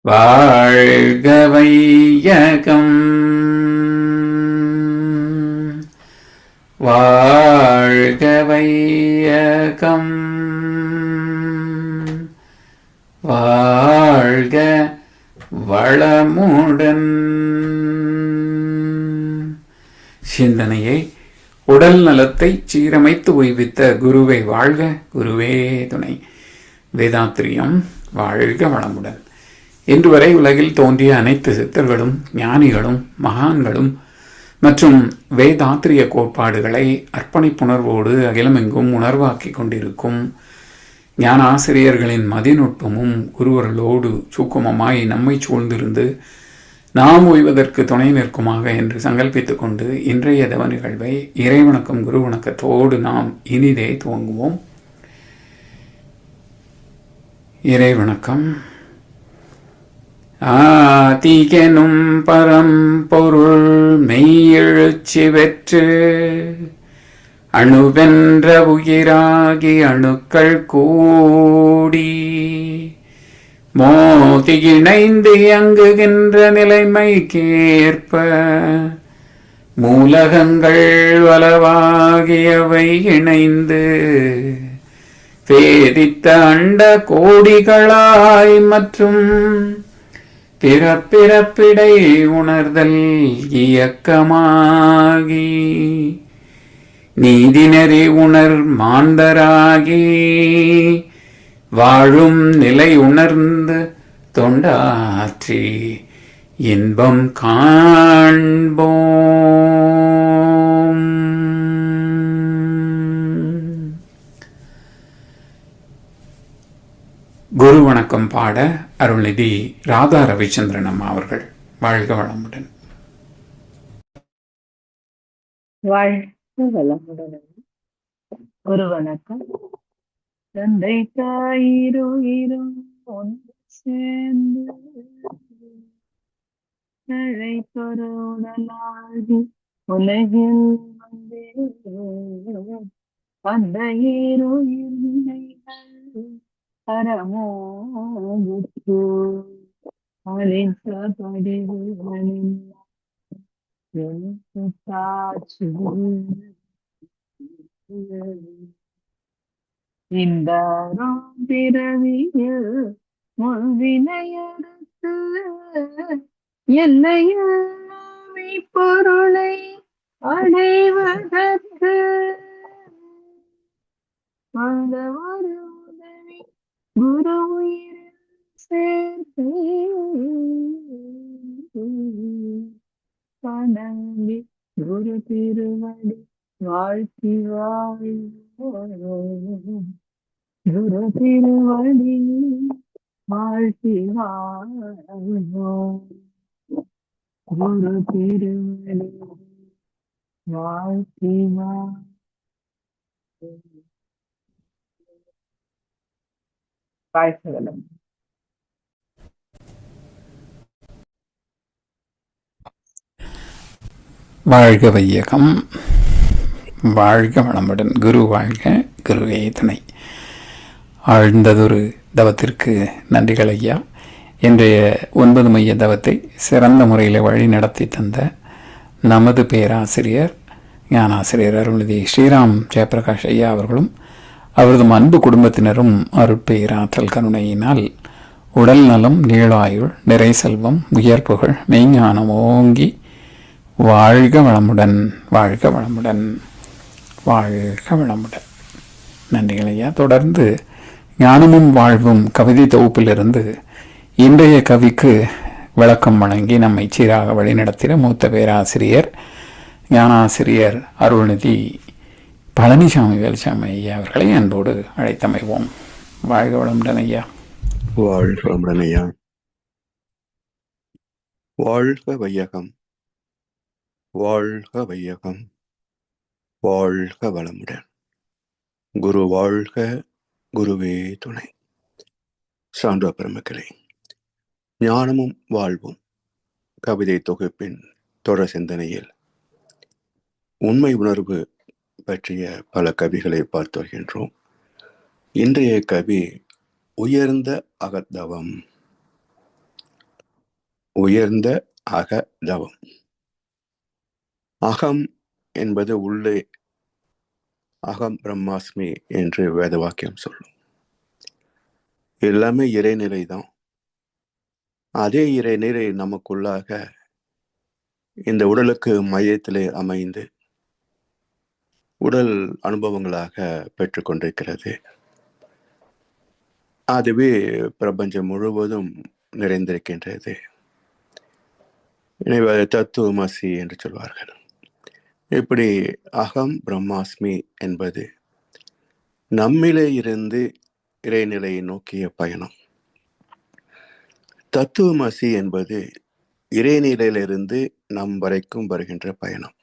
வாழ்க வையகம் வாழ்க வையகம் வாழ்க வளமுடன். சிந்தனையை உடல் நலத்தை சீரமைத்து ஓய்வித்த குருவை வாழ்க, குருவே துணை. வேதாத்திரியம் வாழ்க வளமுடன். இன்று வரை உலகில் தோன்றிய அனைத்து சித்தர்களும் ஞானிகளும் மகான்களும் மற்றும் வேதாத்திரிய கோட்பாடுகளை அர்ப்பணிப்புணர்வோடு அகிலமெங்கும் உணர்வாக்கி கொண்டிருக்கும் ஞான ஆசிரியர்களின் மதிநுட்பமும் குருவர்களோடு சூக்குமமாய் நம்மை சூழ்ந்திருந்து நாம் ஓய்வதற்கு துணை நிற்குமாக என்று சங்கல்பித்துக் கொண்டு இன்றைய தவ நிகழ்வை இறைவணக்கம் குரு வணக்கத்தோடு நாம் இனிதே துவங்குவோம். இறைவணக்கம். ஆதிகெனும் பரம்பொருள் மெய்யெழுச்சி வெற்று அணுவென்ற உயிராகி அணுக்கள் கூடி மோதி இணைந்து இயங்குகின்ற நிலைமைக்கேற்ப மூலகங்கள் வலவாகியவை இணைந்து வேதித்த அண்ட கோடிகளாய் மற்றும் பிறப்பிறப்பிடை உணர்தல் இயக்கமாகி நீதிநெறி உணர் மாந்தராகி வாழும் நிலை உணர்ந்து தொண்டாற்றி இன்பம் காண்போம். குரு வணக்கம் பாட அருள்நிதி ராதா ரவிச்சந்திரன் அம்மா அவர்கள். வாழ்க வளமுடன். வாழ்க வளமுடன். குரு வணக்கம். தந்தை தாயிரும் ஒன்று சேர்ந்து உடலாகி உலகில் வந்தே அந்த ஈருயிர்கள் பரமோமுற்று அழிந்தபடிகளின் இந்த பிறவியில் முன்வினையடுத்து எல்லையில் பொருளை அடைவதற்கு அந்த ஒரு உதவி குரு உயிரில் சேர்த்து பணங்கி குரு திருவடி வாழ்த்தி வாழ்வோம். குரு திருவடி வாழ்த்தி வாழ்வோம். குரு திருவடி வாழ்த்தி வாழ்வோம். வாழ்த்துகளும். வாழ்க வையகம் வாழ்க வளமுடன். குரு வாழ்க, குருவே துணை. ஆழ்ந்ததொரு தவத்திற்கு நன்றிகள் ஐயா. இன்றைய 9 மைய தவத்தை சிறந்த முறையில் வழி நடத்தி தந்த நமது பேராசிரியர் ஞானாசிரியர் அருள்நிதி ஸ்ரீராம் ஜெயபிரகாஷ் ஐயா அவர்களும் அவரது அன்பு குடும்பத்தினரும் அருட்பேராற்றல் கருணையினால் உடல் நலம், நீளாயுள், நிறை செல்வம், உயர் புகழ், மெய்ஞானம் ஓங்கி வாழ்க வளமுடன், வாழ்க வளமுடன், வாழ்க வளமுடன். நன்றிகள் ஐயா. தொடர்ந்து ஞானமும் வாழ்வும் கவிதை தொகுப்பிலிருந்து இன்றைய கவிக்கு விளக்கம் வழங்கி நம்மை சீராக வழிநடத்தின மூத்த பேராசிரியர் ஞானாசிரியர் அருள்நிதி பழனிசாமி வேல்சாமி ஐயா அவர்களை அன்போடு அழைத்தமைவோம். வாழ்க வளமுடன் ஐயா. வாழ்க வளமுடன் ஐயா. வாழ்க வையகம், வாழ்க வையகம், வாழ்க வளமுடன். குரு வாழ்க, குருவே துணை. சான்றோர் பெருமக்களே, ஞானமும் வாழ்வும் கவிதை தொகுப்பின் தொடர் சிந்தனையில் உண்மை உணர்வு பற்றிய பல கவிகளை பார்த்து வருகின்றோம். இன்றைய கவி உயர்ந்த அகத்தவம். உயர்ந்த அகதவம். அகம் என்பது உள்ளே, அகம் பிரம்மாஸ்மி என்று வேத வாக்கியம் சொல்லும். எல்லாமே இறைநிலை தான். அதே இறைநிலை நமக்குள்ளாக இந்த உடலுக்கு மையத்திலே அமைந்து உடல் அனுபவங்களாக பெற்றுக்கொண்டிருக்கிறது. அதுவே பிரபஞ்சம் முழுவதும் நிறைந்திருக்கின்றது. எனவே தத்துவமசி என்று சொல்வார்கள். இப்படி அகம் பிரம்மாஸ்மி என்பது நம்மிலே இருந்து இறைநிலையை நோக்கிய பயணம். தத்துவமசி என்பது இறைநிலையிலிருந்து நம் வரைக்கும் வருகின்ற பயணம்.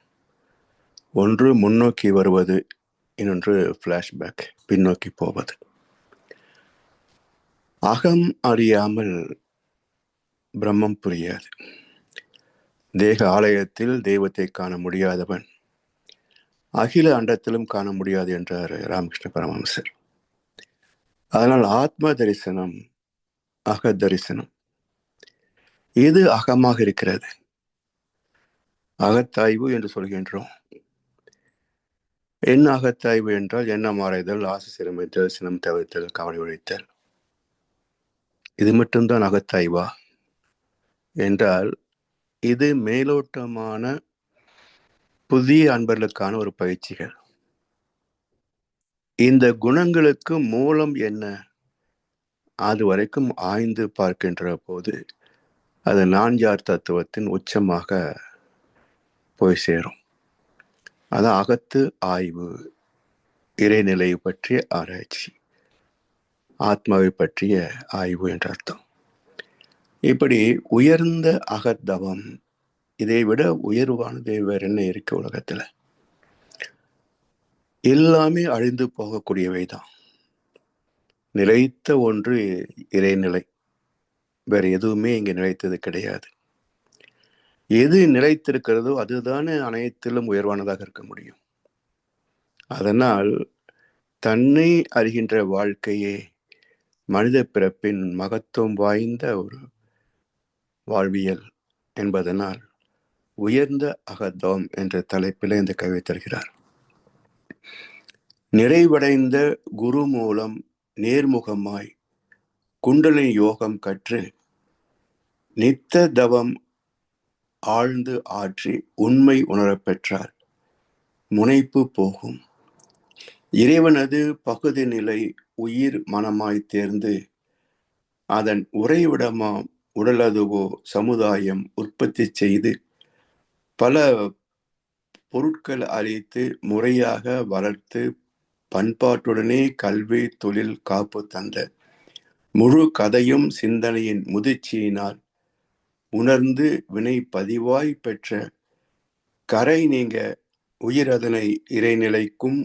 ஒன்று முன்னோக்கி வருவது, இன்னொன்று ஃபிளாஷ்பேக், பின்னோக்கி போவது. அகம் அறியாமல் பிரம்மம் புரியாது. தேக ஆலயத்தில் தெய்வத்தை காண முடியாதவன் அகில அண்டத்திலும் காண முடியாது என்றார் ராமகிருஷ்ண பரமஹம்சர். அதனால் ஆத்ம தரிசனம், அக தரிசனம், எது அகமாக இருக்கிறது? அகத்தாய்வு என்று சொல்கின்றோம். என்ன அகத்தாய்வு என்றால் எண்ணம் ஆராய்தல், ஆசை சிரமித்தல், சினம் தவிர்த்தல், கவலை ஒழித்தல். இது மட்டும்தான் அகத்தாய்வா என்றால் இது மேலோட்டமான புதிய அன்பர்களுக்கான ஒரு பயிற்சிகள். இந்த குணங்களுக்கு மூலம் என்ன, அது வரைக்கும் ஆய்ந்து பார்க்கின்ற போது அது நான்கார் தத்துவத்தின் உச்சமாக போய் சேரும். அதான் அகத்து ஆய்வு, இறைநிலை பற்றிய ஆராய்ச்சி, ஆத்மாவை பற்றிய ஆய்வு என்ற அர்த்தம். இப்படி உயர்ந்த அகத்தவம், இதை விட உயர்வானது வேற என்ன இருக்கு உலகத்துல? எல்லாமே அழிந்து போகக்கூடியவைதான். நிலைத்த ஒன்று இறைநிலை, வேற எதுவுமே இங்க நிலைத்தது கிடையாது. எது நிலைத்திருக்கிறதோ அதுதானே அனைத்திலும் உயர்வானதாக இருக்க முடியும். அதனால் தன்னை அறிகின்ற வாழ்க்கையே மனித பிறப்பின் மகத்துவம் வாய்ந்த ஒரு வாழ்வியல் என்பதனால் உயர்ந்த அகத்தவம் என்ற தலைப்பில் இந்த கவிதை தருகிறார். நிறைவடைந்த குரு மூலம் நேர்முகமாய் குண்டலினி யோகம் கற்று நித்த தவம் ஆழ்ந்து ஆற்றி உண்மை உணரப் பெற்றார் முனைப்பு போகும். இறைவனது பகுதி நிலை உயிர் மனமாய் தேர்ந்து அதன் உறைவிடமாம் உடலதுவோ சமுதாயம் உற்பத்தி செய்து பல பொருட்கள் அளித்து முறையாக வளர்த்து பண்பாட்டுடனே கல்வி தொழில் காப்பு தந்த முழு கதையும் சிந்தனையின் முதிர்ச்சியினால் உணர்ந்து வினை பதிவாய் பெற்ற கரை நீங்க உயிரதனை இறைநிலைக்கும்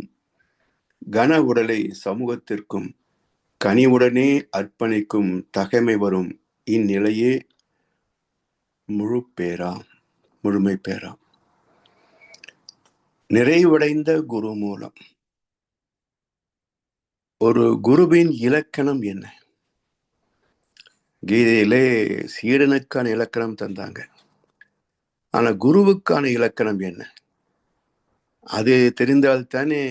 கன உடலை சமூகத்திற்கும் கனிவுடனே அர்ப்பணிக்கும் தகைமை வரும் இந்நிலையே முழுமை பேராம். நிறைவடைந்த குரு மூலம். ஒரு குருவின் இலக்கணம் என்ன? கீதையிலே சீடனுக்கான இலக்கணம் தந்தாங்க. ஆனா குருவுக்கான இலக்கணம் என்ன? அது தெரிந்தால்தானே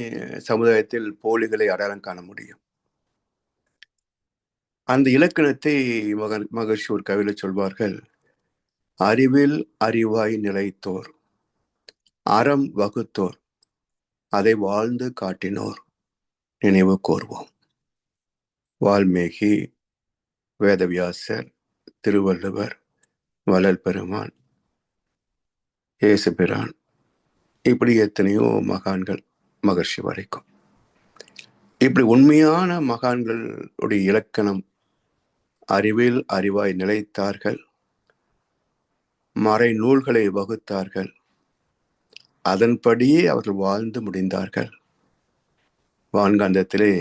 சமுதாயத்தில் போலிகளை அடையாளம் காண முடியும். அந்த இலக்கணத்தை மகர்ஷி ஒரு கவிதை சொல்வார்கள். அறிவில் அறிவாய் நிலைத்தோர், அறம் வகுத்தோர், அதை வாழ்ந்து காட்டினோர் நினைவு கோர்வோம். வால்மீகி, வேதவியாசர், திருவள்ளுவர், வள்ளல் பெருமான், இயேசுபிரான், இப்படி எத்தனையோ மகான்கள், மகர்ஷி வரைக்கும். இப்படி உண்மையான மகான்களுடைய இலக்கணம் அறிவில் அறிவாய் நிலைத்தார்கள், மறை நூல்களை வகுத்தார்கள், அதன்படியே அவர்கள் வாழ்ந்து முடிந்தார்கள். வான்காந்தத்திலே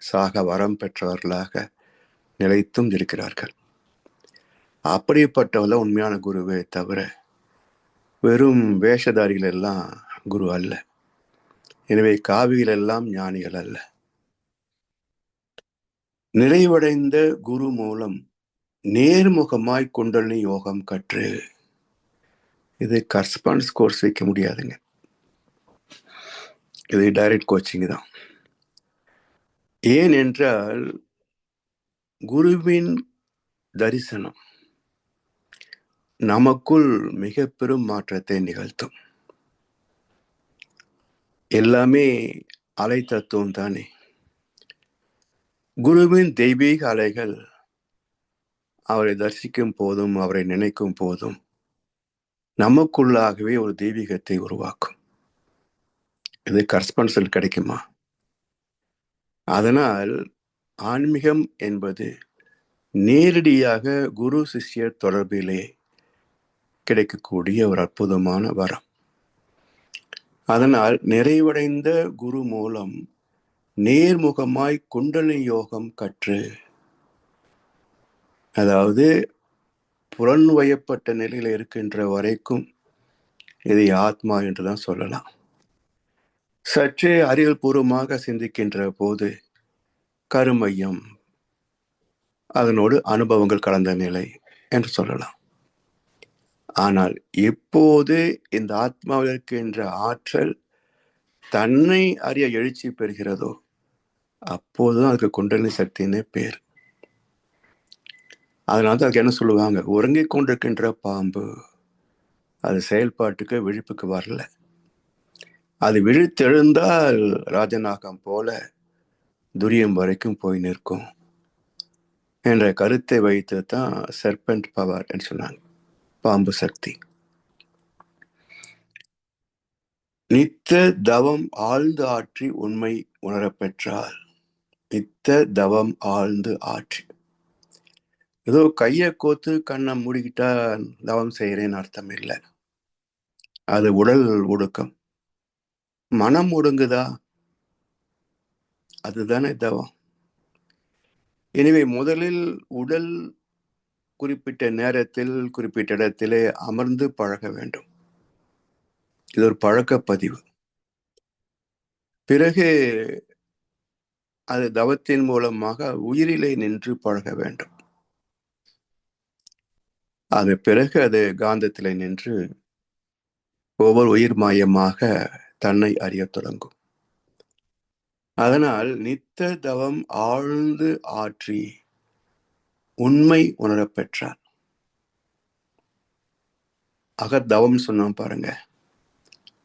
சாக வரம் பெற்றவர்களாக நிலைத்தும் இருக்கிறார்கள். அப்படிப்பட்டவர்கள் உண்மையான குருவே தவிர வெறும் வேஷதாரிகள் எல்லாம் குரு அல்ல. எனவே காவிகள் எல்லாம் ஞானிகள் அல்ல. நிறைவடைந்த குரு மூலம் நேர்முகமாய் குண்டலினி யோகம் கற்று. இது கரஸ்பாண்டன்ஸ் கோர்ஸ் வைக்க முடியாதுங்க, இது டைரக்ட் கோச்சிங் தான். ஏன் என்றால் குருவின் தரிசனம் நமக்குள் மிக பெரும் மாற்றத்தை நிகழ்த்தும். எல்லாமே அலை தத்துவம் தானே. குருவின் தெய்வீக அலைகள் அவரை தரிசிக்கும் போதும் அவரை நினைக்கும் போதும் நமக்குள்ளாகவே ஒரு தெய்வீகத்தை உருவாக்கும். இது கரஸ்பாண்டன்ஸில் கிடைக்குமா? அதனால் ஆன்மீகம் என்பது நேரடியாக குரு சிஷ்யர் தொடர்பிலே கிடைக்கக்கூடிய ஒரு அற்புதமான வரம். அதனால் நிறைவடைந்த குரு மூலம் நேர்முகமாய் குண்டலினி யோகம் கற்று, அதாவது புலன்வயப்பட்ட நிலையில் இருக்கின்ற வரைக்கும் இதை ஆத்மா என்றுதான் சொல்லலாம். சற்றே அறிவியல் பூர்வமாக சிந்திக்கின்ற போது கருமையம், அதனோடு அனுபவங்கள் கலந்த நிலை என்று சொல்லலாம். ஆனால் எப்போது இந்த ஆத்மாவில் இருக்கின்ற ஆற்றல் தன்னை அறிய எழுச்சி பெறுகிறதோ அப்போதுதான் அதுக்கு குண்டலினி சக்தின்னு பேர். அதனால தான் அதுக்கு என்ன சொல்லுவாங்க, உறங்கிக் கொண்டிருக்கின்ற பாம்பு அது செயல்பாட்டுக்கு விழிப்புக்கு வரல, அது விழித்தெழுந்தால் ராஜநாகம் போல துரியம் வரைக்கும் போய் நிற்கும் என்ற கருத்தை வைத்து தான் சர்பெண்ட் பவர் என்று சொன்னாங்க, பாம்பு சக்தி. நித்த தவம் ஆழ்ந்து ஆற்றி உண்மை உணரப்பெற்றால், நித்த தவம் ஆழ்ந்து ஆற்றி, ஏதோ கையை கோத்து கண்ணை மூடிக்கிட்டா தவம் செய்கிறேன்னு அர்த்தம் இல்லை. அது உடல் ஒடுக்கம். மனம் ஒடுங்குதா, அதுதானே தவம். எனவே முதலில் உடல் குறிப்பிட்ட நேரத்தில் குறிப்பிட்ட இடத்திலே அமர்ந்து பழக வேண்டும். இது ஒரு பழக்க பதிவு. பிறகு அது தவத்தின் மூலமாக உயிரிலே நின்று பழக வேண்டும். அது பிறகு அது காந்தத்திலே நின்று ஒவ்வொரு உயிர் மாயமாக தன்னை அறிய தொடங்கும். அதனால் நித்த தவம் ஆழ்ந்து ஆற்றி உண்மை உணரப்பெற்றார். அகத்தவம் சொன்னோம் பாருங்க,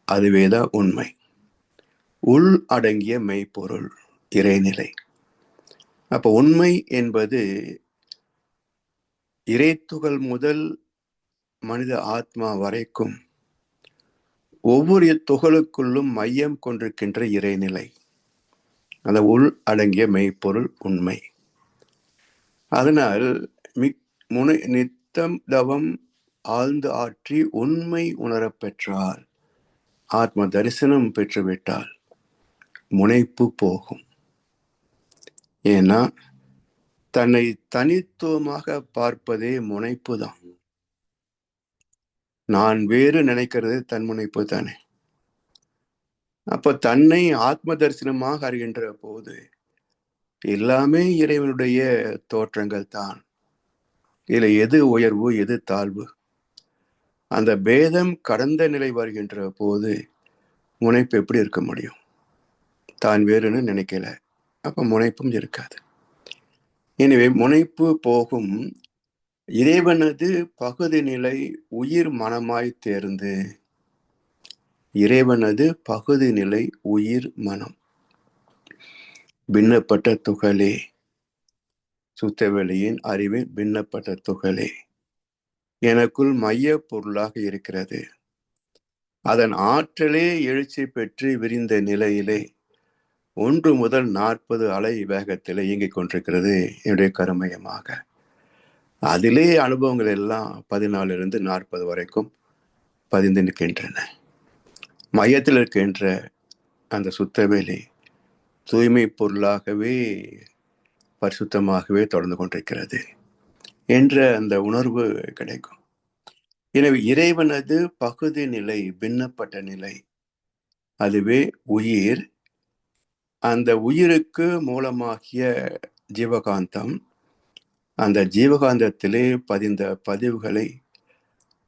அதுவேதான் உண்மை. உள் அடங்கிய மெய்ப்பொருள் இறைநிலை. அப்ப உண்மை என்பது இறைத்துகள் முதல் மனித ஆத்மா வரைக்கும் ஒவ்வொரு துகளுக்குள்ளும் மையம் கொண்டிருக்கின்ற இறைநிலை, அந்த உள் அடங்கிய மெய்ப்பொருள் உண்மை. அதனால் நித்தம் தவம் ஆழ்ந்து ஆற்றி உண்மை உணரப்பெற்றால், ஆத்ம தரிசனம் பெற்றுவிட்டால் முனைப்பு போகும். ஏன்னா தன்னை தனித்துவமாக பார்ப்பதே முனைப்பு தான். நான் வேறு நினைக்கிறது தன் முனைப்பு தானே. அப்ப தன்னை ஆத்ம தரிசனமாக அறிகின்ற போது எல்லாமே இறைவனுடைய தோற்றங்கள் தான். இதுல எது உயர்வு எது தாழ்வு, அந்த பேதம் கடந்த நிலை வருகின்ற போது முனைப்பு எப்படி இருக்க முடியும்? தான் வேறுன்னு நினைக்கல, அப்ப முனைப்பும் இருக்காது. எனவே முனைப்பு போகும். இறைவனது பகுதி நிலை உயிர் மனமாய் தேர்ந்து, இறைவனது பகுதி நிலை உயிர் மனம். பின்னப்பட்ட துகளே, சுத்தவெளியின் அறிவின் பின்னப்பட்ட துகளே எனக்குள் மைய பொருளாக இருக்கிறது. அதன் ஆற்றலே எழுச்சி பெற்று விரிந்த நிலையிலே 1 முதல் 40 அலை வேகத்திலே இயங்கிக் கொண்டிருக்கிறது என்னுடைய கருமையமாக. அதிலே அனுபவங்கள் எல்லாம் 14 40 வரைக்கும் பதிந்து நிற்கின்றன. மையத்தில் இருக்கின்ற அந்த சுத்தவெளி தூய்மை பொருளாகவே பரிசுத்தமாகவே தொடர்ந்து கொண்டிருக்கிறது என்ற அந்த உணர்வு கிடைக்கும். எனவே இறைவனது பகுதி நிலை பின்னப்பட்ட நிலை, அதுவே உயிர். அந்த உயிருக்கு மூலமாகிய ஜீவகாந்தம். அந்த ஜீவகாந்தத்திலே பதிந்த பதிவுகளை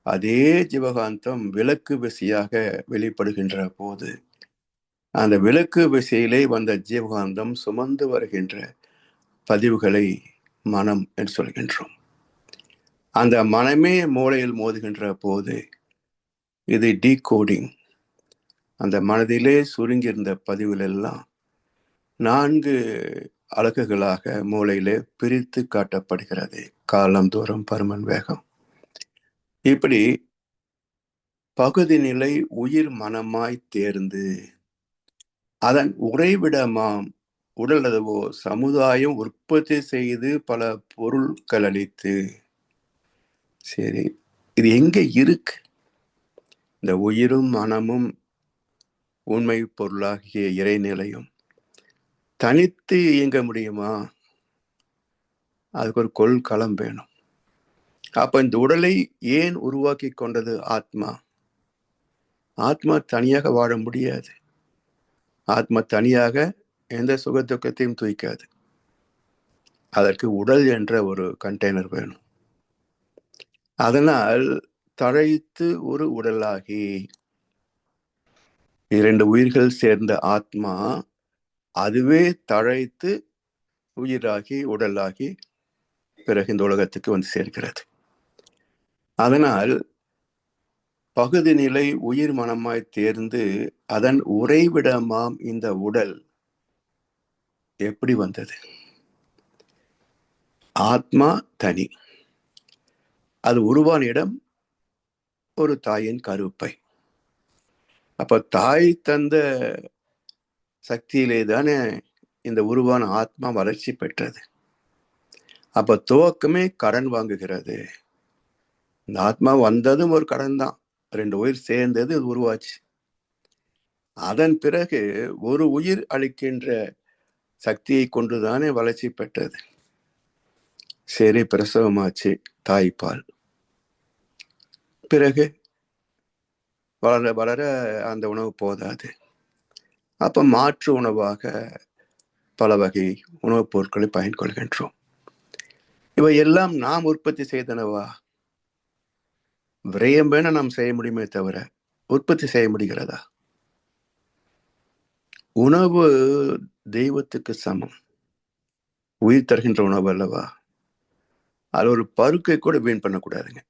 அதே ஜீவகாந்தம் விளக்கு விசையாக வெளிப்படுகின்ற போது அந்த விளக்கு விசையிலே வந்த ஜீவகாந்தம் சுமந்து வருகின்ற பதிவுகளை மனம் என்று சொல்கின்றோம். அந்த மனமே மூளையில் மோதுகின்ற போது இது டீகோடிங். அந்த மனதிலே சுருங்கியிருந்த பதிவுகள் எல்லாம் 4 அலகுகளாக மூளையிலே பிரித்து காட்டப்படுகிறது. காலம், தூரம், பருமன், வேகம். இப்படி பகுதி நிலை உயிர் மனமாய் தேர்ந்து அதன் உறைவிடமாம் உடல் அதுவோ சமுதாயம் உற்பத்தி செய்து பல பொருட்கள் அளித்து. சரி, இது எங்க இருக்கு? இந்த உயிரும் மனமும் உண்மை பொருளாகிய இறைநிலையும் தனித்து இயங்க முடியுமா? அதுக்கு ஒரு கொள்களம் வேணும். அப்ப இந்த உடலை ஏன் உருவாக்கி கொண்டது ஆத்மா? ஆத்மா தனியாக வாழ முடியாது. ஆத்மா தனியாக எந்த சுக துக்கத்தையும் தூக்காது. அதற்கு உடல் என்ற ஒரு கண்டெய்னர் வேணும். அதனால் தழைத்து ஒரு உடலாகி 2 உயிர்கள் சேர்ந்த ஆத்மா அதுவே தழைத்து உயிராகி உடலாகி பிறகு இந்த உலகத்துக்கு வந்து சேர்க்கிறது. அதனால் பகுதி நிலை உயிர் மனமாய் தேர்ந்து அதன் உறைவிடமாம் இந்த உடல் எப்படி வந்தது? ஆத்மா தனி. அது உருவான இடம் ஒரு தாயின் கருப்பை. அப்ப தாய் தந்த சக்தியிலே தானே இந்த உருவான ஆத்மா வளர்ச்சி பெற்றது. அப்ப துவக்கமே கடன் வாங்குகிறது. இந்த ஆத்மா வந்ததும் ஒரு கடன் தான். 2 உயிர் சேர்ந்தது உருவாச்சு. அதன் பிறகு ஒரு உயிர் அளிக்கின்ற சக்தியை கொண்டுதானே வளர்ச்சி பெற்றது. சரி, பிரசவமாச்சு, தாய்ப்பால். பிறகு வளர வளர அந்த உணவு போதாது. அப்ப மாற்று உணவாக பல வகை உணவுப் பொருட்களை பயன்கொள்கின்றோம். இவை எல்லாம் நாம் உற்பத்தி செய்தனவா? விரயம் வேணா நாம் செய்ய முடியுமே தவிர உற்பத்தி செய்ய முடிகிறதா? உணவு தெய்வத்துக்கு சமம். உயிர் தருகின்ற உணவு அல்லவா? அது ஒரு பருக்கை கூட வீண் பண்ணக்கூடாதுங்க.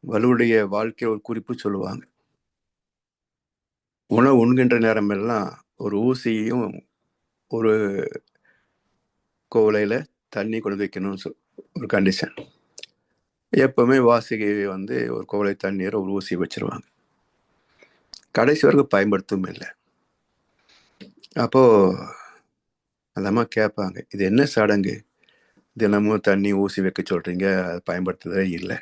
வலுவுடைய வாழ்க்கை ஒரு குறிப்பு சொல்லுவாங்க. உணவு உண்கின்ற நேரம் எல்லாம் ஒரு ஊசியும் ஒரு கோலையில தண்ணி கொண்டு வைக்கணும்னு ஒரு கண்டிஷன். எப்பவுமே வாசிகை வந்து ஒரு கோலை தண்ணீரை ஒரு ஊசி வச்சிருவாங்க. கடைசி வரைக்கும் பயன்படுத்தவும் இல்லை. அப்போ அந்த அம்மா கேட்பாங்க, இது என்ன சடங்கு? தினமும் தண்ணி ஊசி வைக்க சொல்றீங்க, அது பயன்படுத்துறதே இல்லை.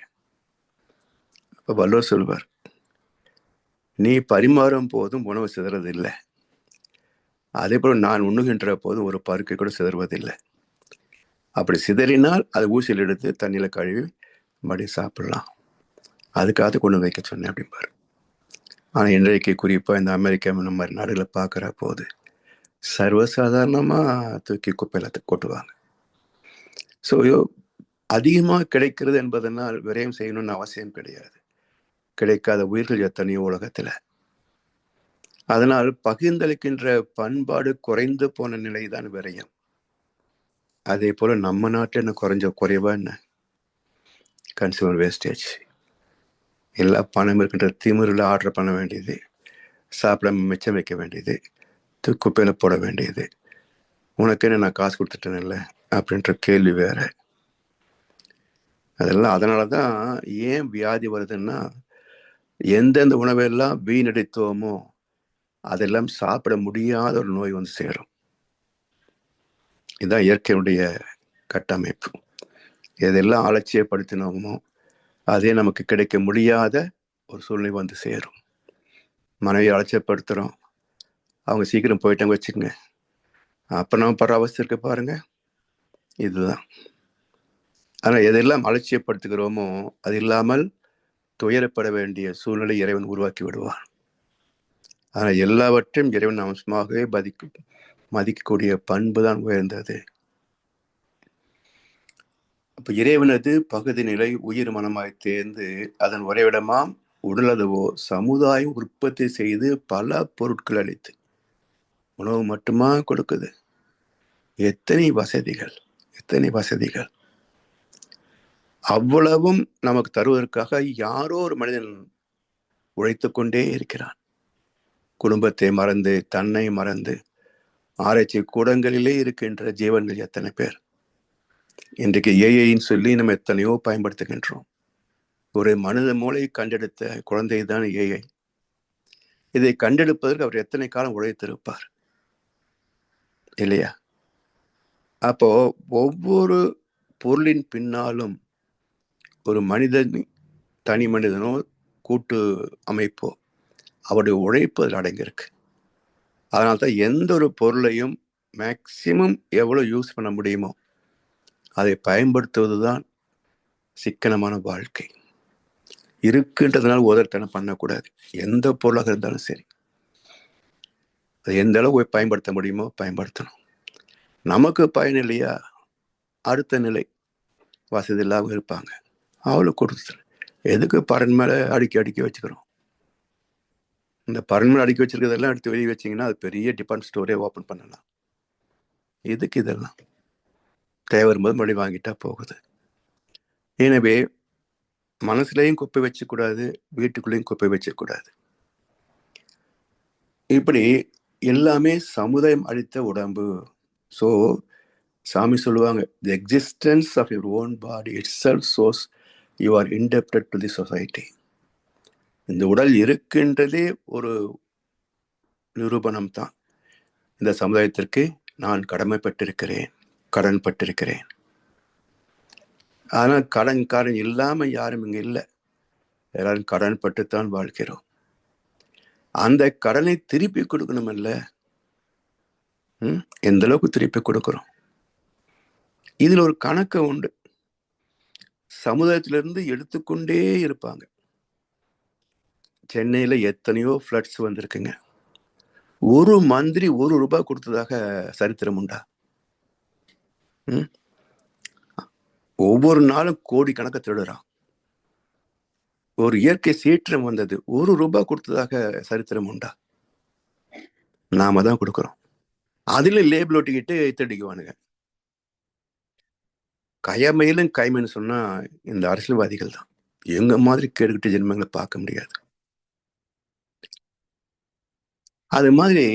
அப்போ வள்ளுவர் சொல்வார், நீ பரிமாறும் போதும் உணவு சிதறது இல்லை, அதே போல நான் உண்ணுகின்ற போதும் ஒரு பருக்கை கூட சிதறுவதில்லை. அப்படி சிதறினால் அது ஊசியில் எடுத்து தண்ணியில கழுவி மறுபடியும் சாப்பிடலாம். அதுக்காக கொண்டு வைக்க சொன்னேன் அப்படிம்பாரு. ஆனா இன்றைக்கு குறிப்பா இந்த அமெரிக்கா இந்த மாதிரி நாடுகளை பார்க்குற போது சர்வசாதாரணமா தூக்கி குப்பையில கொட்டுவாங்க. ஸோ அதிகமாக கிடைக்கிறது என்பதனால் விரயம் செய்யணும்னு அவசியம் கிடையாது. கிடைக்காத உயிர்கள் எத்தனையோ உலகத்துல. அதனால் பகிர்ந்தளிக்கின்ற பண்பாடு குறைந்து போன நிலைதான் விரயம். அதே போல நம்ம நாட்டில் என்ன குறைவா என்ன? Consumer wastage. எல்லா பணம் இருக்கின்ற திமிரில் ஆர்டர் பண்ண வேண்டியது, சாப்பிடாம மிச்சம் வைக்க வேண்டியது, குப்பையில போட வேண்டியது. உனக்கு என்ன நான் காசு கொடுத்துட்டேன் இல்லை அப்படின்ற கேள்வி வேற. அதெல்லாம் அதனாலதான் ஏன் வியாதி வருதுன்னா, எந்தெந்த உணவெல்லாம் வீணடித்தோமோ அதெல்லாம் சாப்பிட முடியாத ஒரு நோய் வந்து சேரும். இதுதான் இயற்கையுடைய கட்டமைப்பு. எதெல்லாம் அலட்சியப்படுத்தினோமோ அதே நமக்கு கிடைக்க முடியாத ஒரு சூழ்நிலை வந்து சேரும். மனைவி அலட்சியப்படுத்துறோம், அவங்க சீக்கிரம் போயிட்டாங்க வச்சுக்கோங்க, அப்ப நம்ம படுற அவஸ்தை இருக்கு பாருங்க. இதுதான். ஆனா எதெல்லாம் அலட்சியப்படுத்துகிறோமோ அது இல்லாமல் துயரப்பட வேண்டிய சூழ்நிலை இறைவன் உருவாக்கி விடுவான். ஆனா எல்லாவற்றையும் இறைவன் அம்சமாகவே மதிக்கக்கூடிய பண்பு தான் உயர்ந்தது. அப்ப இறைவனது பகுதி நிலை உயிர் மனமாய் தேர்ந்து அதன் உறைவிடமாம் உடலதுவோ சமுதாயம் உற்பத்தி செய்து பல பொருட்கள் அளித்து உணவு மட்டுமா கொடுக்குது? எத்தனை வசதிகள், எத்தனை வசதிகள்! அவ்வளவும் நமக்கு தருவதற்காக யாரோ ஒரு மனிதன் உழைத்து கொண்டே இருக்கிறான். குடும்பத்தை மறந்து, தன்னை மறந்து, ஆராய்ச்சி கூடங்களிலே இருக்கின்ற ஜீவன்கள் எத்தனை பேர்! இன்றைக்கு ஏஐன்னு சொல்லி நம்ம எத்தனையோ பயன்படுத்துகின்றோம். ஒரு மனித மூளை கண்டெடுத்த குழந்தை தான் ஏஐ. இதை கண்டெடுப்பதற்கு அவர் எத்தனை காலம் உழைத்திருப்பார் இல்லையா? அப்போ ஒவ்வொரு பொருளின் பின்னாலும் ஒரு மனிதன், தனி மனிதனோ கூட்டு அமைப்போ, அவருடைய உழைப்பு அதில் அடங்கியிருக்கு. அதனால தான் எந்த ஒரு பொருளையும் மேக்சிமம் எவ்வளோ யூஸ் பண்ண முடியுமோ அதை பயன்படுத்துவது தான் சிக்கனமான வாழ்க்கை. இருக்குன்றதுனால உதர்த்தனம் பண்ணக்கூடாது. எந்த பொருளாக இருந்தாலும் சரி, அது எந்த அளவு பயன்படுத்த முடியுமோ பயன்படுத்தணும். நமக்கு பயன் இல்லையா, அடுத்த நிலை வசதி இல்லாமல் இருப்பாங்க, அவளுக்கு கொடுத்து எதுக்கு பரன் மேலே அடுக்கி வச்சுக்கிறோம்? இந்த பரன் மேலே அடுக்கி வச்சிருக்கிறதெல்லாம் எடுத்து வெளியே வச்சிங்கன்னா அது பெரிய டிபார்ட்மெண்ட் ஸ்டோரே ஓப்பன் பண்ணலாம். எதுக்கு இதெல்லாம்? தேவை வரும்போது மறுபடியும் வாங்கிட்டா போகுது. எனவே மனசுலையும் குப்பை வச்சக்கூடாது, வீட்டுக்குள்ளேயும் குப்பை வச்சக்கூடாது. இப்படி எல்லாமே சமுதாயம் அளித்த உடம்பு. ஸோ சாமி சொல்லுவாங்க, the existence of your own body itself shows you are indebted to the society. இந்த உடல் இருக்கின்றதே ஒரு நிரூபணம் தான். இந்த சமுதாயத்திற்கு நான் கடமைப்பட்டிருக்கிறேன், கடன் பட்டிருக்கிறேன். ஆனால் கடன்காரன் இல்லாமல் யாரும் இங்கே இல்லை. எல்லாரும் கடன் பட்டுத்தான் வாழ்கிறோம். அந்த கடனை திருப்பி கொடுக்கணும் இல்ல? எந்த அளவுக்கு திருப்பி கொடுக்கிறோம்? இதில் ஒரு கணக்கு உண்டு. சமுதாயத்திலிருந்து எடுத்துக்கொண்டே இருப்பாங்க. சென்னையில் எத்தனையோ ஃப்ளட்ஸ் வந்திருக்குங்க. ஒரு மந்திரி ₹1 கொடுத்ததாக சரித்திரம் உண்டா? ஒவ்வொரு நாளும் கோடி கணக்க திருடுறான். ஒரு இயற்கை சீற்றம் வந்தது, ₹1 கொடுத்ததாக சரித்திரம் உண்டா? நாம தான் கொடுக்கிறோம். அதுல லேபிள் ஒட்டிக்கிட்டு திருடிக்குவானுங்க. கயமையிலும் கைமைன்னு சொன்னா இந்த அரசியல்வாதிகள் தான். எங்க மாதிரி கேட்டுக்கிட்டு ஜென்மங்களை பார்க்க முடியாது. அது மாதிரி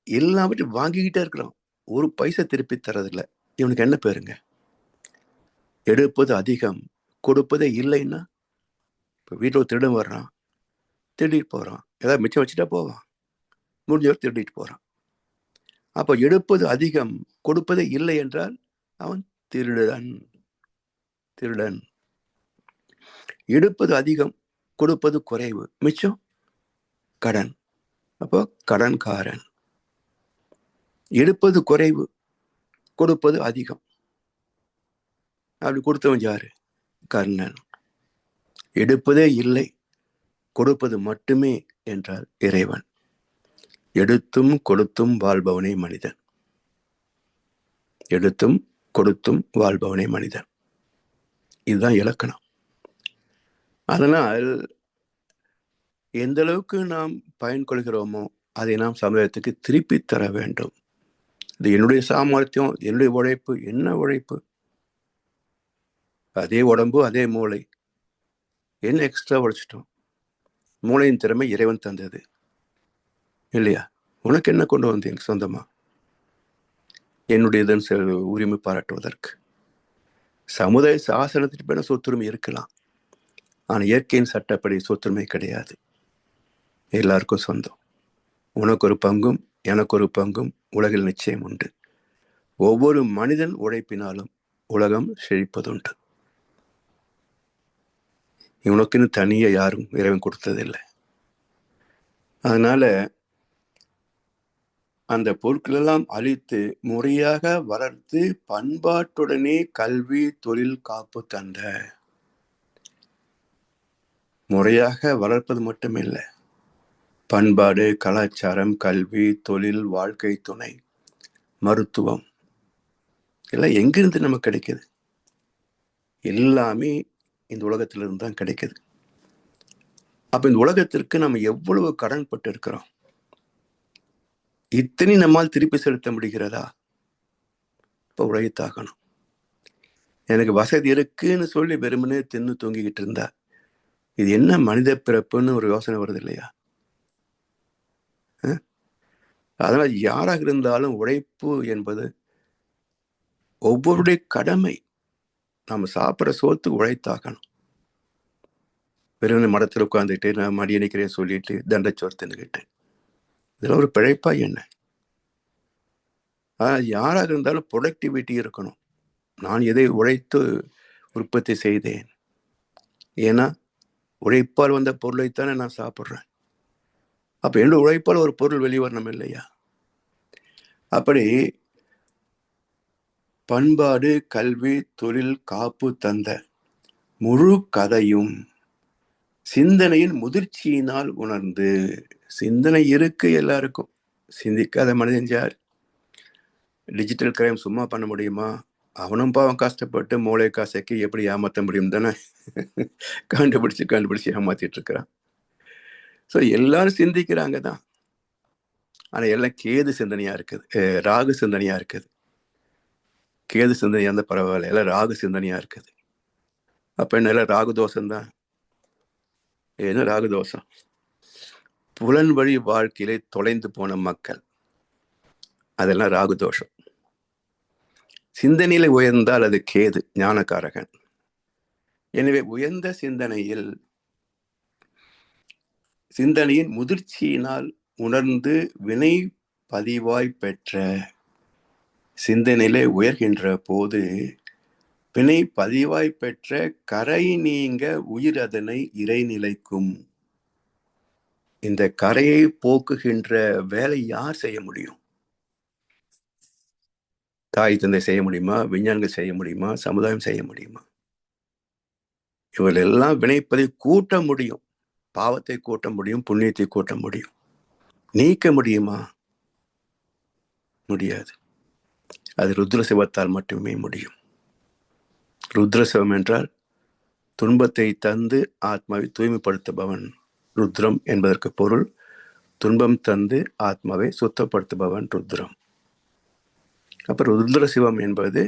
எல்லாவற்றையும் வாங்கிக்கிட்டே இருக்கிறோம், ஒரு பைசா திருப்பி தரதில்லை. இவனுக்கு என்ன பேருங்க? எடுப்பது அதிகம், கொடுப்பதே இல்லைன்னா? இப்போ வீட்டில் திருடன் வர்றான், திருடிட்டு போகிறான், ஏதாவது மிச்சம் வச்சுட்டா போவான், முடிஞ்சவர் திருடிட்டு போகிறான். அப்போ எடுப்பது அதிகம், கொடுப்பதே இல்லை என்றால் அவன் திருடன். திருடன். எடுப்பது அதிகம், கொடுப்பது குறைவு, மிச்சம் கடன். அப்போ கடன்காரன். எடுப்பது குறைவு, கொடுப்பது அதிகம். அப்படி கொடுத்தவன் யாரு? கர்ணன். எடுப்பதே இல்லை, கொடுப்பது மட்டுமே என்றால் இறைவன். எடுத்தும் கொடுத்தும் வாழ்பவனே மனிதன். எடுத்தும் கொடுத்தும் வாழ்பவனே மனிதன். இதுதான் இலக்கணம். அதனால் எந்த அளவுக்கு நாம் பயன் கொள்கிறோமோ அதை நாம் சமுதாயத்துக்கு திருப்பி தர வேண்டும். இது என்னுடைய சாமர்த்தியம், என்னுடைய உழைப்பு. என்ன உழைப்பு? அதே உடம்பு, அதே மூளை. என்ன எக்ஸ்ட்ரா உழைச்சிட்டோம்? மூளையின் திறமை இறைவன் தந்தது இல்லையா? உனக்கு என்ன கொண்டு வந்தீங்க சொந்தமா? என்னுடையதன் உரிமை பாராட்டுவதற்கு. சமுதாய சாசனத்திற்கு பேர சொத்துரிமை இருக்கலாம், ஆனால் இயற்கையின் சட்டப்படி சொத்துரிமை கிடையாது. எல்லாருக்கும் சொந்தம். உனக்கு ஒரு பங்கும் எனக்கு ஒரு பங்கும் உலகில் நிச்சயம் உண்டு. ஒவ்வொரு மனிதன் உழைப்பினாலும் உலகம் செழிப்பதுண்டு. இவனுக்குன்னு தனியா யாரும் இறைவன் கொடுத்ததில்லை. அதனால அந்த பொருட்கள் எல்லாம் அழித்து முறையாக வளர்த்து பண்பாட்டுடனே கல்வி தொழில் காப்பு தந்த. முறையாக வளர்ப்பது மட்டுமில்லை, பண்பாடு, கலாச்சாரம், கல்வி, தொழில், வாழ்க்கை துணை, மருத்துவம் எல்லாம் எங்கிருந்து நமக்கு கிடைக்குது? எல்லாமே இந்த உலகத்திலிருந்து தான் கிடைக்குது. அப்ப இந்த உலகத்திற்கு நம்ம எவ்வளவு கடன் பட்டு இருக்கிறோம்? இத்தனை நம்மால் திருப்பி செலுத்த முடிகிறதா? இப்ப உழைத்தாகணும். எனக்கு வசதி இருக்குன்னு சொல்லி வெறுமனே தின்னு தூங்கிக்கிட்டு இருந்தா இது என்ன மனித பிறப்புன்னு ஒரு யோசனை வருது இல்லையா? அதனால யாராக இருந்தாலும் உழைப்பு என்பது ஒவ்வொருடைய கடமை. நாம சாப்பிட்ற சோத்து உழைத்தாகணும். வெறும் மடத்தில் உட்காந்துட்டு நான் மடி அணிக்கிறேன் சொல்லிட்டு தண்டச்சோறு தின்னுக்கிட்டேன், இதெல்லாம் ஒரு பிழைப்பா என்ன? யாராக இருந்தாலும் ப்ரொடக்டிவிட்டி இருக்கணும். நான் எதை உழைத்து உற்பத்தி செய்தேன், ஏன்னா உழைப்பால் வந்த பொருளைத்தானே நான் சாப்பிட்றேன். அப்ப என்னோட உழைப்பால் ஒரு பொருள் வெளிவரணும் இல்லையா? அப்படி பண்பாடு, கல்வி, தொழில், காப்பு தந்த முழு கதையும் சிந்தனையின் முதிர்ச்சியினால் உணர்ந்து. சிந்தனை இருக்கு எல்லாருக்கும், சிந்திக்காத மனிதன் யார்? டிஜிட்டல் கிரைம் சும்மா பண்ண முடியுமா? அவனும் பாவம் கஷ்டப்பட்டு மூளை காசைக்கு எப்படி ஏமாற்ற முடியும் தானே கண்டுபிடிச்சு ஏமாத்திட்டு இருக்கிறான். ஸோ எல்லாரும் சிந்திக்கிறாங்க தான், ஆனா எல்லாம் கேது சிந்தனையா இருக்குது, ராகு சிந்தனையா இருக்குது. கேது சிந்தனையா இருந்தா பரவாயில்ல, எல்லாம் ராகு சிந்தனையா இருக்குது. அப்ப என்ன, எல்லாம் ராகு தோஷம் தான். என்ன ராகு தோஷம்? புலன் வழி வாழ்க்கையிலே தொலைந்து போன மக்கள், அதெல்லாம் ராகு தோஷம். சிந்தனையில உயர்ந்தால் அது கேது, ஞானக்காரகன். எனவே உயர்ந்த சிந்தனையின் முதிர்ச்சியினால் உணர்ந்து வினை பதிவாய் பெற்ற சிந்தனையிலே உயர்கின்ற போது வினை பதிவாய் பெற்ற கரை நீங்க உயிர் அதனை இறைநிலைக்கும். இந்த கரையை போக்குகின்ற வேலை யார் செய்ய முடியும்? தாய் தந்தை செய்ய முடியுமா? விஞ்ஞானிகள் செய்ய முடியுமா? சமுதாயம் செய்ய முடியுமா? இவர்கள் எல்லாம் வினைப்பதை கூட்ட முடியும், பாவத்தை கூட்ட முடியும், புண்ணியத்தை கூட்ட முடியும். நீக்க முடியுமா? முடியாது. அது ருத்ர சிவத்தால் மட்டுமே முடியும். ருத்ர சிவம் என்றால் துன்பத்தை தந்து ஆத்மாவை தூய்மைப்படுத்துபவன் ருத்ரம் என்பதற்கு பொருள். துன்பம் தந்து ஆத்மாவை சுத்தப்படுத்துபவன் ருத்ரம். அப்ப ருத்ர சிவம் என்பது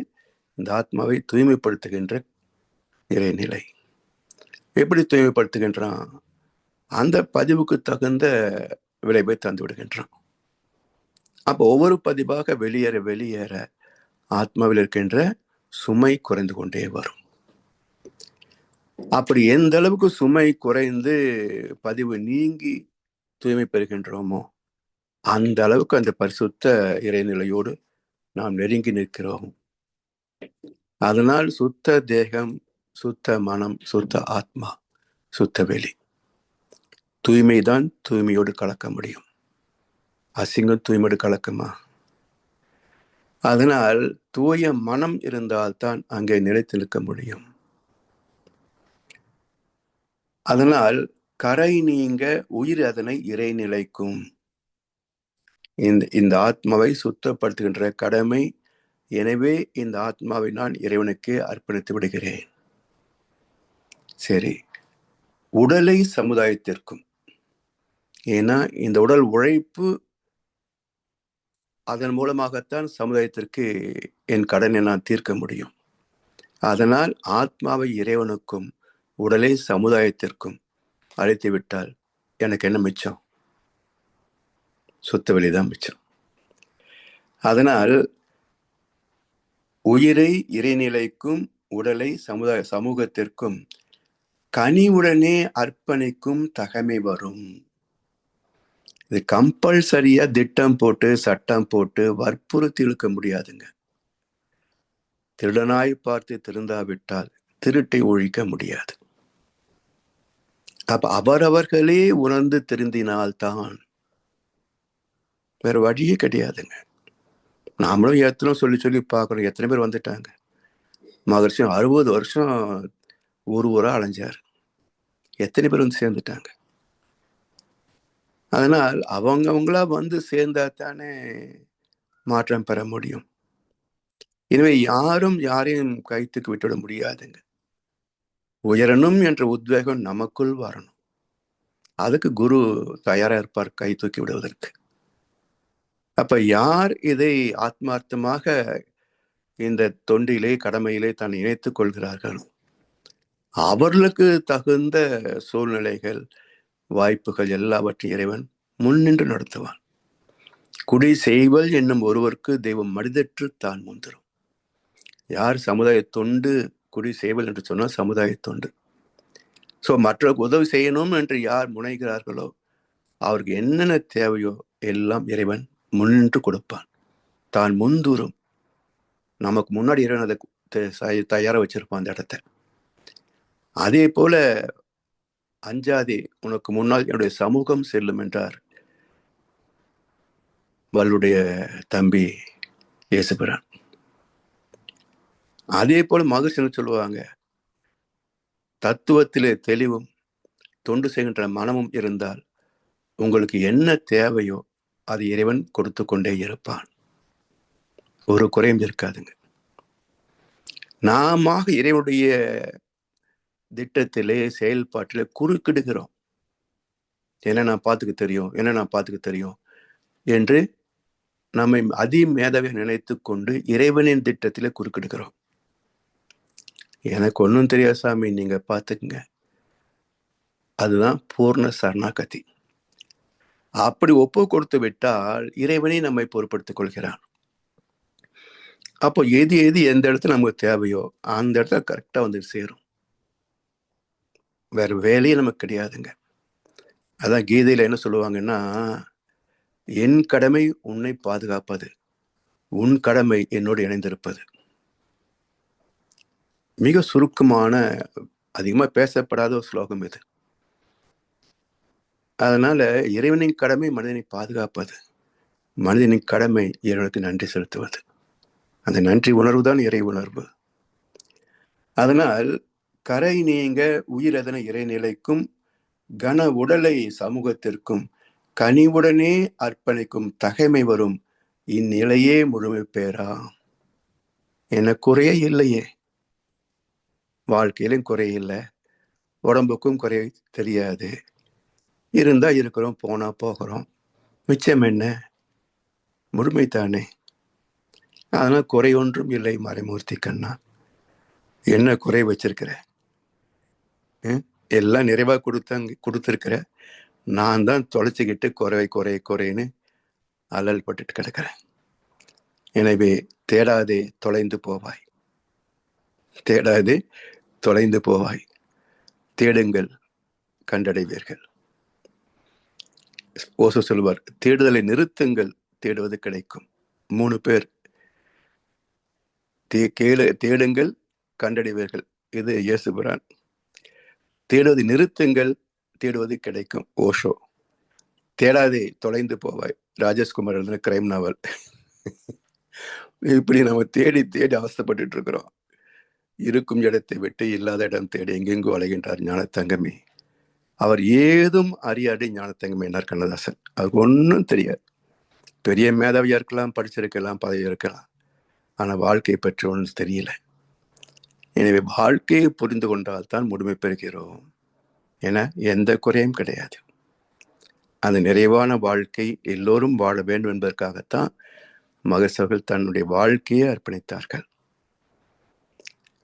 இந்த ஆத்மாவை தூய்மைப்படுத்துகின்ற இறைநிலை. எப்படி தூய்மைப்படுத்துகின்றான்? அந்த பதிவுக்கு தகுந்த விளைவை தந்து விடுகின்றான். அப்போ ஒவ்வொரு பதிவாக வெளியேற ஆத்மாவில் இருக்கின்ற சுமை குறைந்து கொண்டே வரும். அப்படி எந்த அளவுக்கு சுமை குறைந்து பதிவு நீங்கி தூய்மை பெறுகின்றோமோ அந்த அளவுக்கு அந்த பரிசுத்த இறைநிலையோடு நாம் நெருங்கி நிற்கிறோம். அதனால் சுத்த தேகம், சுத்த மனம், சுத்த ஆத்மா, சுத்த வெளி. தூய்மைதான் தூய்மையோடு கலக்க முடியும். அசிங்கம் தூய்மையோடு கலக்குமா? அதனால் தூய மனம் இருந்தால்தான் அங்கே நிலைத்து நிற்க முடியும். அதனால் கரை நீங்க உயிர் அதனை இறைநிலைக்கும். இந்த ஆத்மாவை சுத்தப்படுத்துகின்ற கடமை. எனவே இந்த ஆத்மாவை நான் இறைவனுக்கு அர்ப்பணித்து விடுகிறேன். சரி, உடலை சமுதாயத்திற்கும். ஏன்னா இந்த உடல் உழைப்பு, அதன் மூலமாகத்தான் சமுதாயத்திற்கு என் கடனை நான் தீர்க்க முடியும். அதனால் ஆத்மாவை இறைவனுக்கும் உடலை சமுதாயத்திற்கும் அழைத்து விட்டால் எனக்கு என்ன மிச்சம்? சுத்த வெளிதான் மிச்சம். அதனால் உயிரை இறைநிலைக்கும் உடலை சமூகத்திற்கும் கனிவுடனே அர்ப்பணிக்கும் தகமை வரும். இது கம்பல்சரியா திட்டம் போட்டு சட்டம் போட்டு வற்புறுத்தி இழுக்க முடியாதுங்க. திருடனாய் பார்த்து திருந்தாவிட்டால் திருட்டை ஒழிக்க முடியாது. அப்ப அவரவர்களே உணர்ந்து திருந்தினால்தான், வேற வழியே கிடையாதுங்க. நாமளும் எத்தனை சொல்லி பார்க்கறோம். எத்தனை பேர் வந்துட்டாங்க. மகர்ஷி 60 வருஷம் ஊரா அலைஞ்சார். எத்தனை பேர் வந்து சேர்ந்துட்டாங்க. அதனால் அவங்களா வந்து சேர்ந்தா தானே மாற்றம் பெற முடியும். எனவே யாரும் யாரையும் கைத்துக்கு விட்டுவிட முடியாதுங்க. உயரணும் என்ற உத்வேகம் நமக்குள் வரணும். அதுக்கு குரு தயாரா இருப்பார் கை தூக்கி விடுவதற்கு. அப்ப யார் இதை ஆத்மார்த்தமாக இந்த தொண்டிலே கடமையிலே தான் இணைத்துக் கொள்கிறார்களோ அவர்களுக்கு தகுந்த சூழ்நிலைகள் வாய்ப்புகள் எல்லாவற்றையும் இறைவன் முன்னின்று நடத்துவான். குடி செய்வல் என்னும் ஒருவருக்கு தெய்வம் மனிதற்று தான் முந்திரும். யார் சமுதாய தொண்டு குடி செய்வல் என்று சொன்னால் சமுதாய தொண்டு. ஸோ மற்றவருக்கு உதவி செய்யணும் என்று யார் முனைகிறார்களோ அவருக்கு என்னென்ன தேவையோ எல்லாம் இறைவன் முன்னின்று கொடுப்பான். தான் முந்தூரும். நமக்கு முன்னாடி இறைவன் அதை தயாரா வச்சிருப்பான் அந்த இடத்த. அதே போல அஞ்சாதே, உனக்கு முன்னால் என்னுடைய சமூகம் செல்லும் என்றார் வல்லுடைய தம்பி இயேசுபிரான். அதே போல மகிழ்ச்சி சொல்லுவாங்க, தத்துவத்திலே தெளிவும் தொண்டு செய்கின்ற மனமும் இருந்தால் உங்களுக்கு என்ன தேவையோ அது இறைவன் கொடுத்து கொண்டே இருப்பான். ஒரு குறையும் இருக்காதுங்க. நாம இறைவனுடைய திட்டத்திலே செயல்பாட்டிலே குறுக்கிடுகிறோம். என்ன நான் பார்த்துக்க தெரியும் என்று நம்மை அதிமேதாவியாக நினைத்து கொண்டு இறைவனின் திட்டத்திலே குறுக்கிடுகிறோம். எனக்கு ஒன்றும் தெரியாது சாமி, நீங்க பார்த்துக்குங்க. அதுதான் பூர்ண சரணாகதி. அப்படி ஒப்பு கொடுத்து விட்டால் இறைவனை நம்மை பொறுப்படுத்திக் கொள்கிறான். அப்போ எது எந்த இடத்துல நமக்கு தேவையோ அந்த இடத்துல கரெக்டா வந்து சேரும். வேற வேலையே நமக்கு கிடையாதுங்க. அதான் கீதையில என்ன சொல்லுவாங்கன்னா, என் கடமை உன்னை பாதுகாப்பது, உன் கடமை என்னோடு இணைந்திருப்பது. மிக சுருக்கமான, அதிகமா பேசப்படாத ஒரு ஸ்லோகம் இது. அதனால இறைவனின் கடமை மனிதனை பாதுகாப்பது, மனிதனின் கடமை இறைவனுக்கு நன்றி செலுத்துவது. அந்த நன்றி உணர்வு தான் இறை உணர்வு. அதனால் கரை நீங்க உயிரதன இறைநிலைக்கும் கன உடலை சமூகத்திற்கும் கனிவுடனே அர்ப்பணிக்கும் தகைமை வரும் இந்நிலையே முழுமை பேரா. என குறைய இல்லையே, வாழ்க்கையிலும் குறையில்லை, உடம்புக்கும் குறை தெரியாது. இருந்தா இருக்கிறோம், போனா போகிறோம், மிச்சம் என்ன? முழுமைத்தானே. அதனால் குறை ஒன்றும் இல்லை மறைமூர்த்தி கண்ணா. என்ன குறை வச்சிருக்கிற? எல்லாம் நிறைவா கொடுத்துருக்கிற. நான் தான் தொலைச்சிக்கிட்டு குறைன்னு அலல் பட்டுட்டு கிடக்கிறேன். எனவே தேடாதே தொலைந்து போவாய், தேடாதே தொலைந்து போவாய், தேடுங்கள் கண்டடைவீர்கள். ஓசோ சொல்வார், தேடுதலை நிறுத்துங்கள், தேடுவது கிடைக்கும். 3 பேர். தேடுங்கள் கண்டடைவீர்கள், இது இயேசுபிரான். தேடுவதை நிறுத்துங்கள், தேடுவது கிடைக்கும், ஓஷோ. தேடாதே தொலைந்து போவாய், ராஜேஷ்குமார் எழுதின கிரைம் நாவல். இப்படி நம்ம தேடி தேடி அவஸ்தைப்பட்டு இருக்கிறோம். இருக்கும் இடத்தை விட்டு இல்லாத இடம் தேடி எங்கெங்கோ அலைகின்றார் ஞானத்தங்கமே. அவர் ஏதும் அறியாடி ஞானத்தங்கமே என்னார் கண்ணதாசன். அவருக்கு ஒன்றும் தெரியாது. பெரிய மேதாவியா இருக்கலாம், படிச்சிருக்கலாம், பதவியா இருக்கலாம், ஆனால் வாழ்க்கையை பற்றி ஒன்றும் தெரியல. எனவே வாழ்க்கையை புரிந்து கொண்டால் தான் முழுமை பெறுகிறோம். என எந்த குறையும் கிடையாது. அந்த நிறைவான வாழ்க்கை எல்லோரும் வாழ வேண்டும் என்பதற்காகத்தான் மகசவர்கள் தன்னுடைய வாழ்க்கையை அர்ப்பணித்தார்கள்.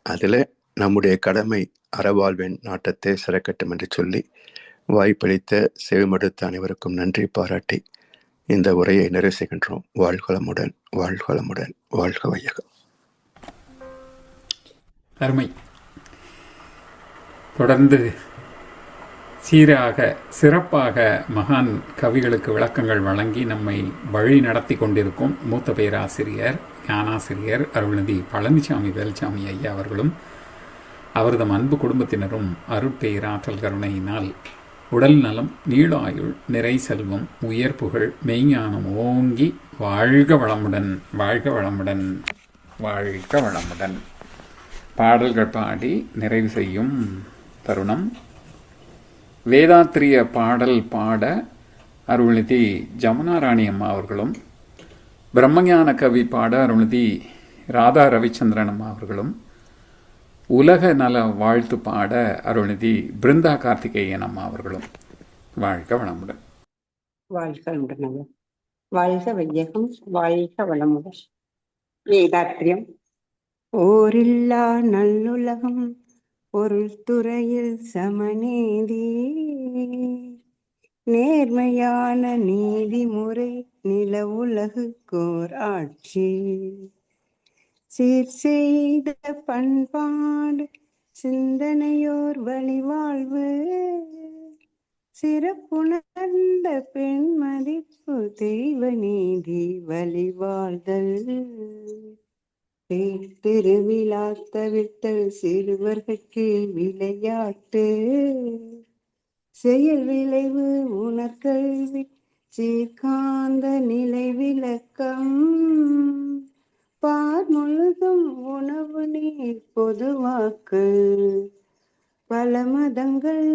அதில் நம்முடைய கடமை அறவாழ்வின் நாட்டத்தை சிறக்கட்டும் என்று சொல்லி வாய்ப்பளித்த செவிமடுத்த அனைவருக்கும் நன்றி பாராட்டி இந்த உரையை நிறைவு செய்கின்றோம். வாழ்வளமுடன், வாழ்வளமுடன், வாழ்க வையகம். அருமை. தொடர்ந்து சீராக சிறப்பாக மகான் கவிகளுக்கு விளக்கங்கள் வழங்கி நம்மை வழி நடத்தி கொண்டிருக்கும் மூத்த பேராசிரியர் ஞானாசிரியர் அருள்நிதி பழனிசாமி வேல்சாமி ஐயா அவர்களும் அவரது அன்பு குடும்பத்தினரும் அருட்பேராற்றல் கருணையினால் உடல் நலம், நீளாயுள், நிறை செல்வம், உயர் புகழ், மெய்ஞானம் ஓங்கி வாழ்க வளமுடன், வாழ்க வளமுடன், வாழ்க வளமுடன். பாடல்கள் பாடி நிறைவு செய்யும் தருணம். வேதாத்திரிய பாடல் பாட அருள்நிதி ஜமுனாராணி அம்மா அவர்களும், பிரம்மஞான கவி பாட அருள்நிதி ராதா ரவிச்சந்திரன் அம்மா அவர்களும், உலக நல வாழ்த்து பாட அருள்நிதி பிருந்தா கார்த்திகேயன் அம்மா அவர்களும். வாழ்க வளமுடன். வாழ்க வளமுடன். வாழ்க வையகம், வாழ்க வளமுடன். வேதாத்திரியம். ஓரில்லா நல்லுலகம், பொருள் துறையில் சமநீதி, நேர்மையான நீதிமுறை, நில உலகுக்கோர் ஆட்சி, சீர் செய்த பண்பாடு, சிந்தனையோர் வழிவாழ்வு, சிறப்புணர்ந்த பெண் மதிப்பு, தெய்வ நீதி வழிவாழ்தல், திருவிழா தவிர்த்தல், சிறுவர்கட்கு விளையாட்டு, செயல் விளைவு உணர்கல்வி, சீர்காந்த நிலை விளக்கம், பார் முழுதும் உணவு நீர் பொதுவாக்கு, பல மதங்கள்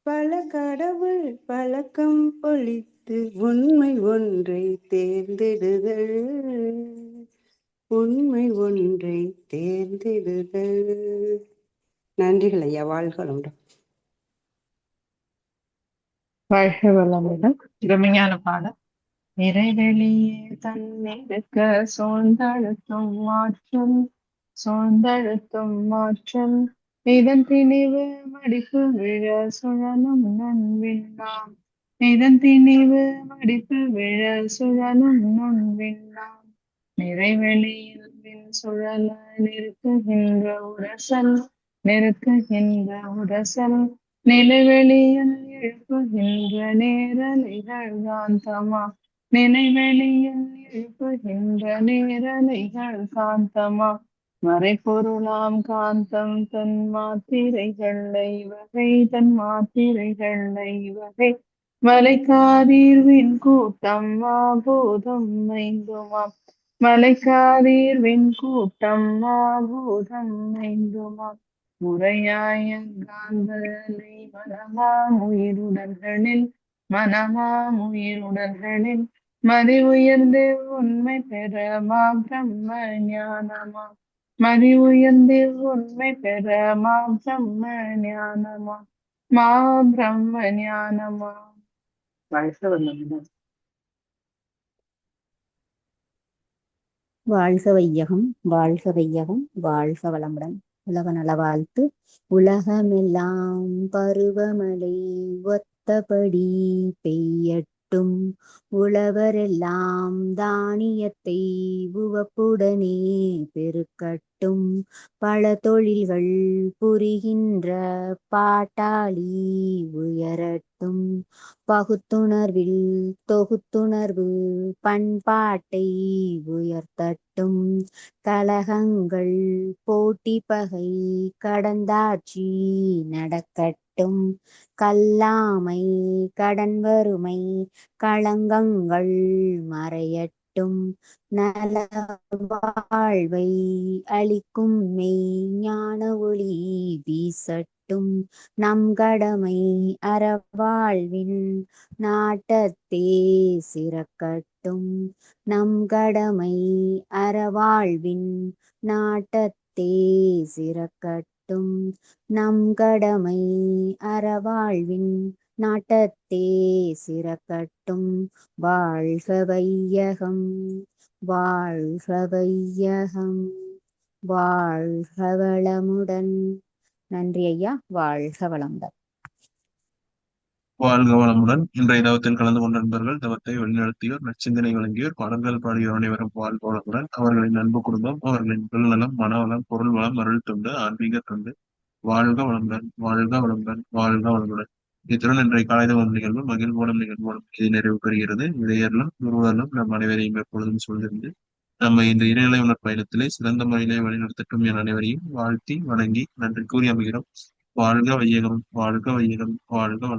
பல கடவுள் பழக்கம் பொழித்து, உண்மை ஒன்றை தேர்ந்தெடுதல், உண்மை ஒன்றை தேர்ந்தெடுதல். நன்றிகள் ஐயா. வாழ்க வளமுடன். வாழ்க வளமுடன். இனிமையான பாடல். இறைவெளியே தன்னிருக்க சோர்ந்தழுத்தும் மாற்றம், இதன் திணிவு மடிப்பு விழ சுழலும் நன்விண்ணாம், இதன் திணிவு மடிப்பு விழ சுழலும் நன்விண்ணாம், நிறைவெளியில் வின் சுழல நெருக்குகின்ற உரசல், நிலவெளியில் எழுப்புகின்ற நேரலைகள் காந்தமா, நினைவெளியில் எழுப்புகின்ற நேரலைகள் காந்தமா, மறைபொருளாம் காந்தம் தன் மாத்திரைகள் ஐவகை, மலைக்காதீர்வின் கூட்டம் மாபூதம் ஐந்துமாம், மலைக்காதீர்வின் கூட்டம் மாபூதம் ஐந்துமாம், முறையாய காந்தலை மனமாம் மதி உயர்ந்து உண்மை பெற மா பிரம்ம ஞானமா, மதி உயர்ந்து உண்மை பெற மா பிரம்ம ஞானமா, மா பிரம்ம ஞானமா. வாழ்க வளமுடன். வாழ்க வையகம், வாழ்க வையகம், வாழ்க வளமுடன். உலக நல வாழ்த்து. உலகமெல்லாம் பருவமழை ஒத்தபடி பெய்யட்டும், உழவரெல்லாம் தானியத்தை உவப்புடனே பெருக்கட்டும், பல தொழில்கள் புரிகின்ற பாட்டாளி உயரட்டும், பகுத்துணர்வில் தொகுத்துணர்வு பண்பாட்டை உயர்த்தட்டும், கலகங்கள் போட்டி பகை கடந்தாட்சி நடக்கட்டும், கல்லாமை கடன் வறுமை களங்கங்கள் மறையட்டும், நல வாழ்வை அளிக்கும் மெய் ஞான ஒளி வீசட்டும், நம் கடமை அறவாழ்வின் நாட்டத்தே சிறக்கட்டும், நம் கடமை அறவாழ்வின் நாட்டத்தே சிறக்கட்டும், நம் கடமை அறவாழ்வின் நாட்டத்தே சிறக்கட்டும். வாழ்க வையகம், வாழ்க வையகம், வாழ்க வளமுடன். நன்றி ஐயா. வாழ்க வளமுடன். வாழ்க வளமுடன். இன்றைய தவத்தில் கலந்து கொண்ட நண்பர்கள், தவத்தை வழிநடத்தியோர், நற்சிந்தனை வழங்கியோர், பாடல்கள் பாடியோர் அனைவரும் வாழ்க வளமுடன். அவர்களின் அன்பு குடும்பம், அவர்களின் உடல்நலம், மனவளம், பொருள் வளம், அருள் தொண்டு, ஆன்மீக தொண்டு வாழ்க வளமுடன், வாழ்க வளமுடன், வாழ்க வளமுடன். இத்துடன் இன்றைய காலைதவம் நிகழ்வு மகிழ்வோடும் நிகழ்வோடும் இது நிறைவு பெறுகிறது. இளையர்களும் குருவர்களும் நம் அனைவரையும் எப்பொழுதும் சொல்லிருந்து நம்ம இந்த இறைநிலை உணர் பயணத்திலே சிறந்த முறையிலே வழிநடத்தட்டும் என் அனைவரையும் வாழ்த்தி வணங்கி நன்றி கூறி அமைகிறோம். வாழ்க வையகம், வாழ்க வையகம், வாழ்க வளம்.